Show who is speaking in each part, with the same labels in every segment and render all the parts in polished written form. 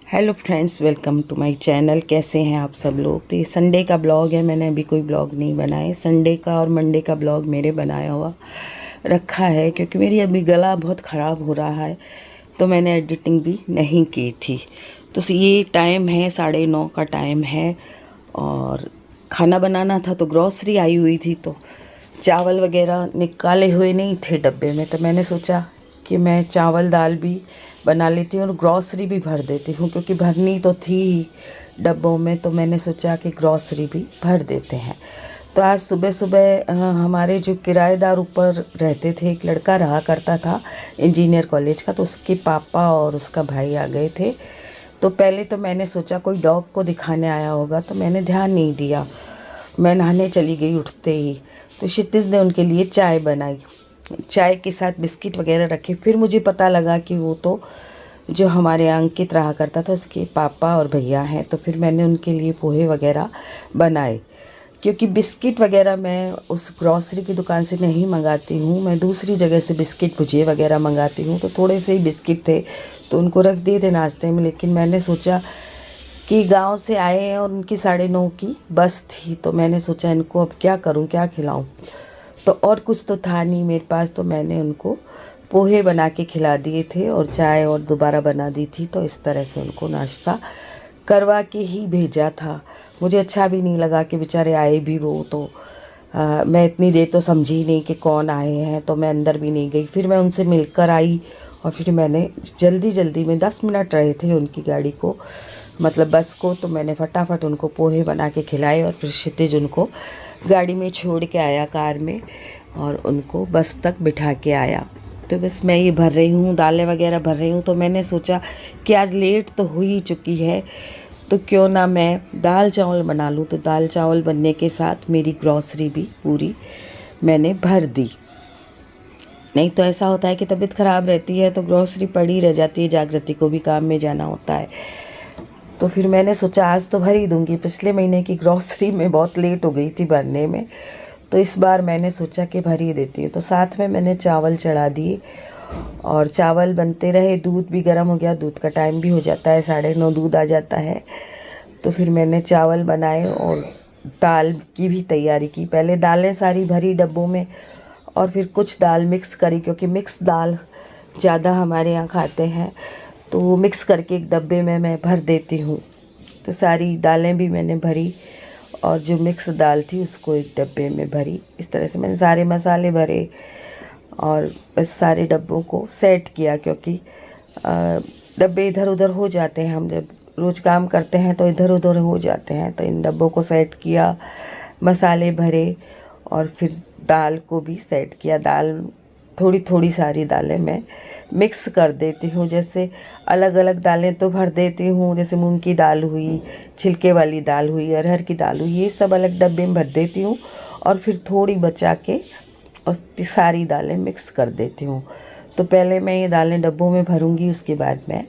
Speaker 1: Hello friends, welcome to my channel. कैसे हैं आप सब लोग। तो ये संडे का ब्लॉग है। मैंने अभी कोई ब्लॉग नहीं बनाए। संडे का और मंडे का ब्लॉग मेरे बनाया हुआ रखा है, क्योंकि मेरी अभी गला बहुत ख़राब हो रहा है, तो मैंने एडिटिंग भी नहीं की थी। तो ये टाइम है 9:30 का टाइम है और खाना बनाना था। तो ग्रॉसरी आई हुई थी, तो चावल वगैरह निकाले हुए नहीं थे डब्बे में, तो मैंने सोचा कि मैं चावल दाल भी बना लेती हूँ और ग्रॉसरी भी भर देती हूँ, क्योंकि भरनी तो थी ही डब्बों में। तो मैंने सोचा कि ग्रॉसरी भी भर देते हैं। तो आज सुबह सुबह हमारे जो किराएदार ऊपर रहते थे, एक लड़का रहा करता था इंजीनियर कॉलेज का, तो उसके पापा और उसका भाई आ गए थे। तो पहले तो मैंने सोचा कोई डॉग को दिखाने आया होगा, तो मैंने ध्यान नहीं दिया। मैं नहाने चली गई उठते ही। तो क्षितिज ने उनके लिए चाय बनाई, चाय के साथ बिस्किट वगैरह रखे। फिर मुझे पता लगा कि वो तो जो हमारे अंकित रहा करता था उसके पापा और भैया हैं। तो फिर मैंने उनके लिए पोहे वगैरह बनाए, क्योंकि बिस्किट वगैरह मैं उस ग्रॉसरी की दुकान से नहीं मंगाती हूँ, मैं दूसरी जगह से बिस्किट भुजिए वगैरह मंगाती हूँ। तो थोड़े से ही बिस्किट थे, तो उनको रख दिए थे नाश्ते में। लेकिन मैंने सोचा कि गांव से आए हैं और उनकी 9:30 की बस थी, तो मैंने सोचा इनको अब क्या करूं, क्या खिलाऊं। तो और कुछ तो था नहीं मेरे पास, तो मैंने उनको पोहे बना के खिला दिए थे और चाय और दोबारा बना दी थी। तो इस तरह से उनको नाश्ता करवा के ही भेजा था। मुझे अच्छा भी नहीं लगा कि बेचारे आए भी वो, तो मैं इतनी देर तो समझी ही नहीं कि कौन आए हैं, तो मैं अंदर भी नहीं गई। फिर मैं उनसे मिलकर आई और फिर मैंने जल्दी जल्दी में 10 मिनट रहे थे उनकी गाड़ी को, मतलब बस को, तो मैंने फटाफट उनको पोहे बना के खिलाए और फिर क्षितिज उनको गाड़ी में छोड़ के आया कार में और उनको बस तक बिठा के आया। तो बस मैं ये भर रही हूँ, दालें वगैरह भर रही हूँ। तो मैंने सोचा कि आज लेट तो हो ही चुकी है, तो क्यों ना मैं दाल चावल बना लूँ। तो दाल चावल बनने के साथ मेरी ग्रॉसरी भी पूरी मैंने भर दी। नहीं तो ऐसा होता है कि तबीयत ख़राब रहती है तो ग्रॉसरी पड़ी रह जाती है, जागृति को भी काम में जाना होता है। तो फिर मैंने सोचा आज तो भर ही दूंगी। पिछले महीने की ग्रॉसरी में बहुत लेट हो गई थी भरने में, तो इस बार मैंने सोचा कि भर ही देती हूँ। तो साथ में मैंने चावल चढ़ा दिए और चावल बनते रहे। दूध भी गर्म हो गया, दूध का टाइम भी हो जाता है, 9:30 दूध आ जाता है। तो फिर मैंने चावल बनाए और दाल की भी तैयारी की। पहले दालें सारी भरी डब्बों में और फिर कुछ दाल मिक्स करी, क्योंकि मिक्स दाल ज़्यादा हमारे यहाँ खाते हैं, तो वो मिक्स करके एक डब्बे में मैं भर देती हूँ। तो सारी दालें भी मैंने भरी और जो मिक्स दाल थी उसको एक डब्बे में भरी। इस तरह से मैंने सारे मसाले भरे और बस सारे डब्बों को सेट किया, क्योंकि डब्बे इधर उधर हो जाते हैं, हम जब रोज़ काम करते हैं तो इधर उधर हो जाते हैं। तो इन डब्बों को सेट किया, मसाले भरे और फिर दाल को भी सेट किया। दाल थोड़ी थोड़ी सारी दालें मैं मिक्स कर देती हूँ। जैसे अलग अलग दालें तो भर देती हूँ, जैसे मूंग की दाल हुई, छिलके वाली दाल हुई, अरहर की दाल हुई, ये सब अलग डब्बे में भर देती हूँ और फिर थोड़ी बचा के और सारी दालें मिक्स कर देती हूँ। तो पहले मैं ये दालें डब्बों में भरूँगी, उसके बाद मैं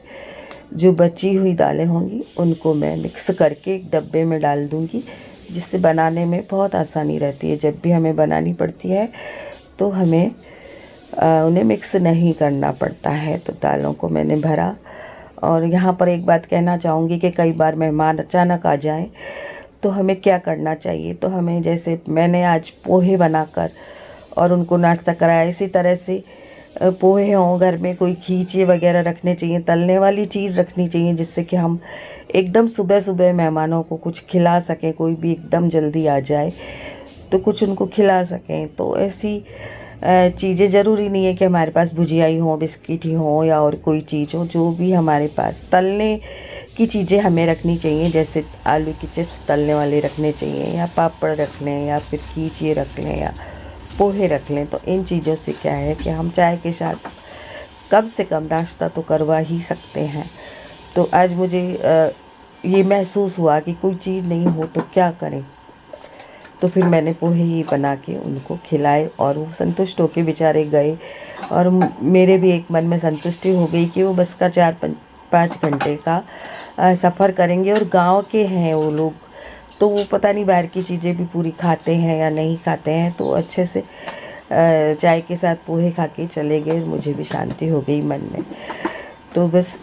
Speaker 1: जो बची हुई दालें होंगी उनको मैं मिक्स करके एक डब्बे में डाल दूँगी, जिससे बनाने में बहुत आसानी रहती है। जब भी हमें बनानी पड़ती है तो हमें उन्हें मिक्स नहीं करना पड़ता है। तो दालों को मैंने भरा। और यहाँ पर एक बात कहना चाहूँगी कि कई बार मेहमान अचानक आ जाएं तो हमें क्या करना चाहिए। तो हमें, जैसे मैंने आज पोहे बनाकर और उनको नाश्ता कराया, इसी तरह से पोहे हों घर में, कोई खींचे वगैरह रखने चाहिए, तलने वाली चीज़ रखनी चाहिए, जिससे कि हम एकदम सुबह सुबह मेहमानों को कुछ खिला सकें। कोई भी एकदम जल्दी आ जाए तो कुछ उनको खिला सकें। तो ऐसी चीज़ें ज़रूरी नहीं है कि हमारे पास भुजिया ही हो, बिस्किट ही हो या और कोई चीज़ हो। जो भी हमारे पास तलने की चीज़ें हमें रखनी चाहिए, जैसे आलू की चिप्स तलने वाले रखने चाहिए, या पापड़ रख लें, या फिर खींचे रख लें, या पोहे रख लें। तो इन चीज़ों से क्या है कि हम चाय के साथ कम से कम नाश्ता तो करवा ही सकते हैं। तो आज मुझे ये महसूस हुआ कि कोई चीज़ नहीं हो तो क्या करें। तो फिर मैंने पोहे ही बना के उनको खिलाए और वो संतुष्ट होके बेचारे गए। और मेरे भी एक मन में संतुष्टि हो गई कि वो बस का 4-5 घंटे का सफ़र करेंगे और गांव के हैं वो लोग, तो वो पता नहीं बाहर की चीज़ें भी पूरी खाते हैं या नहीं खाते हैं। तो अच्छे से चाय के साथ पोहे खा के चले गए, मुझे भी शांति हो गई मन में। तो बस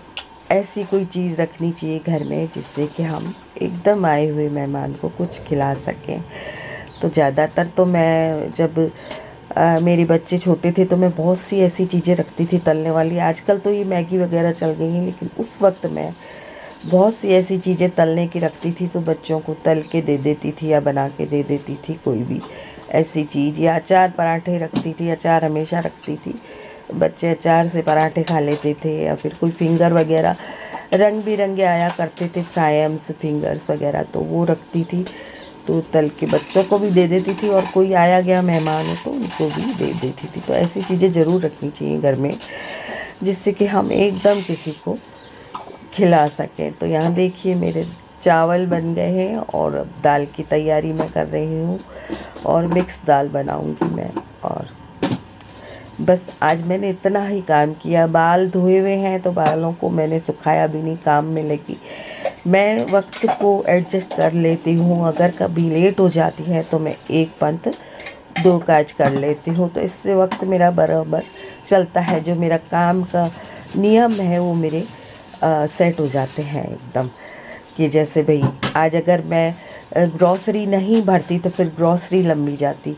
Speaker 1: ऐसी कोई चीज़ रखनी चाहिए घर में जिससे कि हम एकदम आए हुए मेहमान को कुछ खिला सकें। तो ज़्यादातर तो मैं जब मेरे बच्चे छोटे थे तो मैं बहुत सी ऐसी चीज़ें रखती थी तलने वाली। आजकल तो ये मैगी वगैरह चल गई हैं, लेकिन उस वक्त मैं बहुत सी ऐसी चीज़ें तलने की रखती थी, तो बच्चों को तल के दे देती थी या बना के दे देती थी कोई भी ऐसी चीज़। या अचार पराठे रखती थी, अचार हमेशा रखती थी, बच्चे अचार से पराठे खा लेते थे। या फिर कोई फिंगर वगैरह रंग बिरंगे आया करते थे, फ्रायम्स फिंगर्स वगैरह, तो वो रखती थी, तो तल के बच्चों को भी दे देती थी, और कोई आया गया मेहमान हो तो उनको भी दे देती थी। तो ऐसी चीज़ें ज़रूर रखनी चाहिए घर में जिससे कि हम एकदम किसी को खिला सकें। तो यहाँ देखिए मेरे चावल बन गए हैं और अब दाल की तैयारी मैं कर रही हूँ, और मिक्स दाल बनाऊँगी मैं। और बस आज मैंने इतना ही काम किया। बाल धोए हुए हैं तो बालों को मैंने सुखाया भी नहीं, काम में लगी। मैं वक्त को एडजस्ट कर लेती हूँ, अगर कभी लेट हो जाती है तो मैं एक पंथ दो काज कर लेती हूँ, तो इससे वक्त मेरा बराबर चलता है। जो मेरा काम का नियम है वो मेरे सेट हो जाते हैं एकदम, कि जैसे भाई आज अगर मैं ग्रॉसरी नहीं भरती तो फिर ग्रॉसरी लंबी जाती,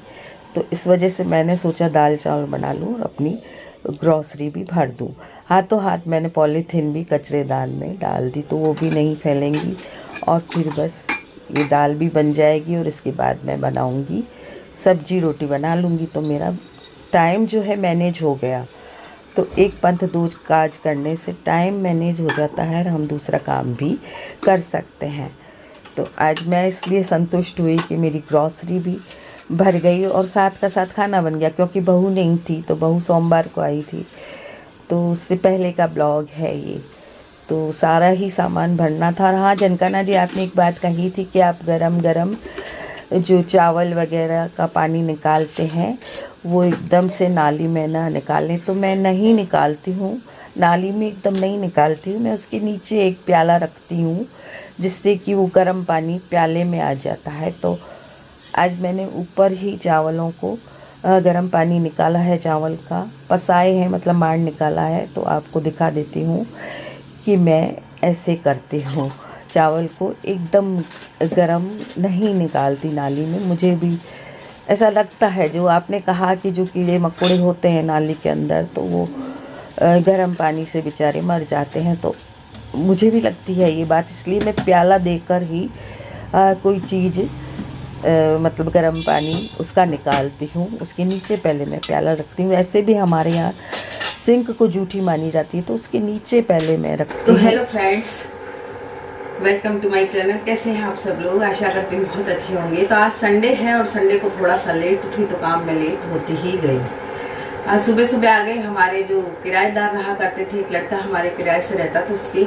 Speaker 1: तो इस वजह से मैंने सोचा दाल चावल बना लूँ और अपनी ग्रॉसरी भी भर दूँ। हाथों हाथ मैंने पॉलीथीन भी कचरेदान में डाल दी, तो वो भी नहीं फैलेंगी, और फिर बस ये दाल भी बन जाएगी। और इसके बाद मैं बनाऊँगी सब्जी रोटी बना लूँगी, तो मेरा टाइम जो है मैनेज हो गया। तो एक पंथ दो काज करने से टाइम मैनेज हो जाता है और हम दूसरा काम भी कर सकते हैं। तो आज मैं इसलिए संतुष्ट हुई कि मेरी ग्रॉसरी भी भर गई और साथ का साथ खाना बन गया, क्योंकि बहू नहीं थी, तो बहू सोमवार को आई थी, तो उससे पहले का ब्लॉग है ये। तो सारा ही सामान भरना था। और हाँ जनकाना जी, आपने एक बात कही थी कि आप गरम गरम जो चावल वगैरह का पानी निकालते हैं वो एकदम से नाली में ना निकालें, तो मैं नहीं निकालती हूँ, नाली में एकदम नहीं निकालती हूँ। मैं उसके नीचे एक प्याला रखती हूँ जिससे कि वो गर्म पानी प्याले में आ जाता है। तो आज मैंने ऊपर ही चावलों को गर्म पानी निकाला है, चावल का पसाए हैं, मतलब मार निकाला है। तो आपको दिखा देती हूँ कि मैं ऐसे करती हूँ, चावल को एकदम गरम नहीं निकालती नाली में। मुझे भी ऐसा लगता है, जो आपने कहा कि जो कीड़े मकोड़े होते हैं नाली के अंदर, तो वो गर्म पानी से बेचारे मर जाते हैं। तो मुझे भी लगती है ये बात, इसलिए मैं प्याला देकर ही कोई चीज़ मतलब गर्म पानी उसका निकालती हूँ। उसके नीचे पहले मैं प्याला रखती हूँ। ऐसे भी हमारे यहाँ सिंक को जूठी मानी जाती है, तो उसके नीचे पहले मैं रखती हूँ। तो hello friends, welcome to my channel. कैसे हैं आप सब लोग? आशा करती हूँ बहुत अच्छे होंगे। तो आज संडे है और संडे को थोड़ा सा लेट उठी, तो काम में लेट होती ही गई। आज सुबह सुबह आ गए। हमारे जो किराएदार रहा करते थे, एक लड़का हमारे किराए से रहता था, उसके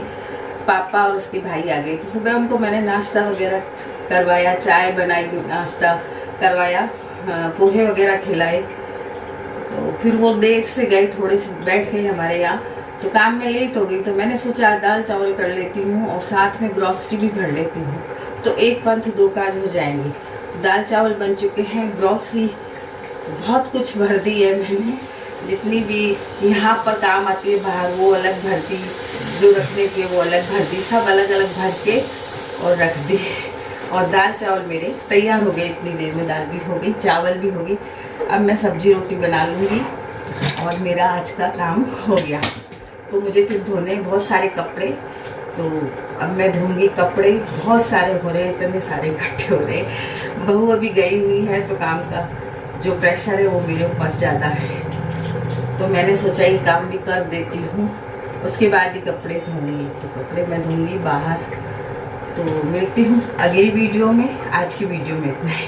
Speaker 1: पापा और उसके भाई आ गए। तो सुबह उनको मैंने नाश्ता वगैरह करवाया, चाय बनाई, नाश्ता करवाया, पोहे वगैरह खिलाए। तो फिर वो देर से गए, थोड़े से बैठ गए हमारे यहाँ, तो काम में लेट हो गई। तो मैंने सोचा दाल चावल कर लेती हूँ और साथ में ग्रॉसरी भी भर लेती हूँ, तो एक पंथ दो काज हो जाएंगे। तो दाल चावल बन चुके हैं, ग्रॉसरी बहुत कुछ भर दी है मैंने, जितनी भी यहाँ पर काम आती है बाहर वो अलग भर दी, जो रखने के वो अलग भर दी, सब अलग अलग भर के और रख दी। और दाल चावल मेरे तैयार हो गए, इतनी देर में दाल भी हो गई, चावल भी हो गई। अब मैं सब्जी रोटी बना लूँगी और मेरा आज का काम हो गया। तो मुझे फिर धोने बहुत सारे कपड़े, तो अब मैं धोऊंगी कपड़े। बहुत सारे हो रहे, इतने सारे इकट्ठे हो रहे। बहू अभी गई हुई है, तो काम का जो प्रेशर है वो मेरे ऊपर ज़्यादा है, तो मैंने सोचा ये काम भी कर देती हूँ, उसके बाद ही कपड़े धोऊंगी। तो कपड़े मैं धोऊंगी बाहर। तो मिलती हूँ अगली वीडियो में। आज की वीडियो में इतना ही।